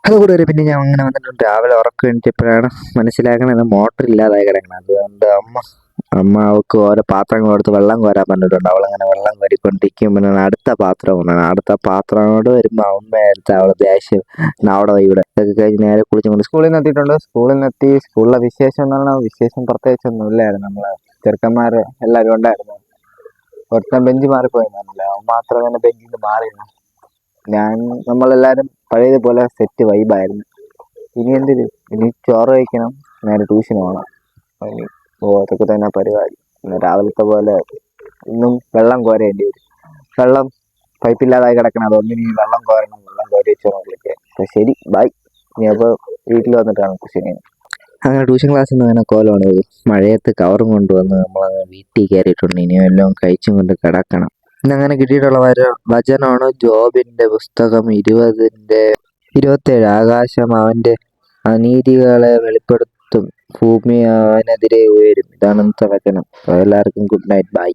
അതുകൂടെ പിന്നെ ഞാൻ അങ്ങനെ വന്നിട്ടുണ്ട്. രാവിലെ ഉറക്കം എണീറ്റപ്പോഴാണ് മനസ്സിലാക്കണത് മോട്ടർ ഇല്ലാതായി കിടക്കണം. അതുകൊണ്ട് അമ്മ അവൾക്ക് ഓരോ പാത്രങ്ങൾ എടുത്ത് വെള്ളം കോരാൻ പറഞ്ഞിട്ടുണ്ട്. അവളങ്ങനെ വെള്ളം കോരിക്കൊണ്ടിരിക്കും. പിന്നെ അടുത്ത പാത്രം കൊണ്ടാണ്. അടുത്ത പാത്രങ്ങളോട് വരുമ്പോൾ അമ്മയെടുത്ത് അവളെ ദേഷ്യം അവിടെ ഇവിടെ ഇതൊക്കെ കഴിഞ്ഞ് നേരെ കുളിച്ചുകൊണ്ട് സ്കൂളിൽ നിന്ന് എത്തിയിട്ടുണ്ട്. സ്കൂളിൽ നിന്ന് എത്തി. സ്കൂളിലെ വിശേഷം എന്ന് പറഞ്ഞാൽ വിശേഷം പ്രത്യേകിച്ചൊന്നും ഇല്ലായിരുന്നു. നമ്മളെ ചെറുക്കന്മാർ എല്ലാവരും ഉണ്ടായിരുന്നു. ഒരുത്തൻ ബെഞ്ച് മാറിപ്പോയെന്നില്ല, അവൻ മാത്രം തന്നെ ബെഞ്ചിൽ നിന്ന് മാറിയിരുന്നു. നമ്മളെല്ലാവരും പഴയതുപോലെ സെറ്റ് വൈബായിരുന്നു. ഇനി എന്തിന്, ഇനി ചോറ് കഴിക്കണം, നേരെ ട്യൂഷന് പോകണം. ഇനി അതൊക്കെ തന്നെ പരിപാടി. പിന്നെ രാവിലത്തെ പോലെ ഇന്നും വെള്ളം കോരേണ്ടി വരും. വെള്ളം പൈപ്പില്ലാതായി കിടക്കണം. അതുകൊണ്ട് ഇനി വെള്ളം കോരണം. വെള്ളം കോരി വെച്ചോ വിളിക്കുക. അപ്പോൾ ശരി, ബൈ. ഇനി അപ്പോൾ വീട്ടിൽ വന്നിട്ടാണ് ട്യൂഷൻ. അങ്ങനെ ട്യൂഷൻ ക്ലാസ്സിൽ നിന്ന് അങ്ങനെ കോലമാണ്. മഴയത്ത് കവറും കൊണ്ടുവന്ന് നമ്മളങ്ങനെ വീട്ടിൽ കയറിയിട്ടുണ്ട്. ഇനി എല്ലാം കഴിച്ചും കൊണ്ട് കിടക്കണം. ഇന്നങ്ങനെ കിട്ടിയിട്ടുള്ള വചനമാണ് ജോബിന്റെ പുസ്തകം 20:27. ആകാശം അവന്റെ അനീതികളെ വെളിപ്പെടുത്തും, ഭൂമി അവനെതിരെ ഉയരും. ഇതാണ് ഇന്നത്തെ വചനം. എല്ലാവർക്കും ഗുഡ് നൈറ്റ്, ബൈ.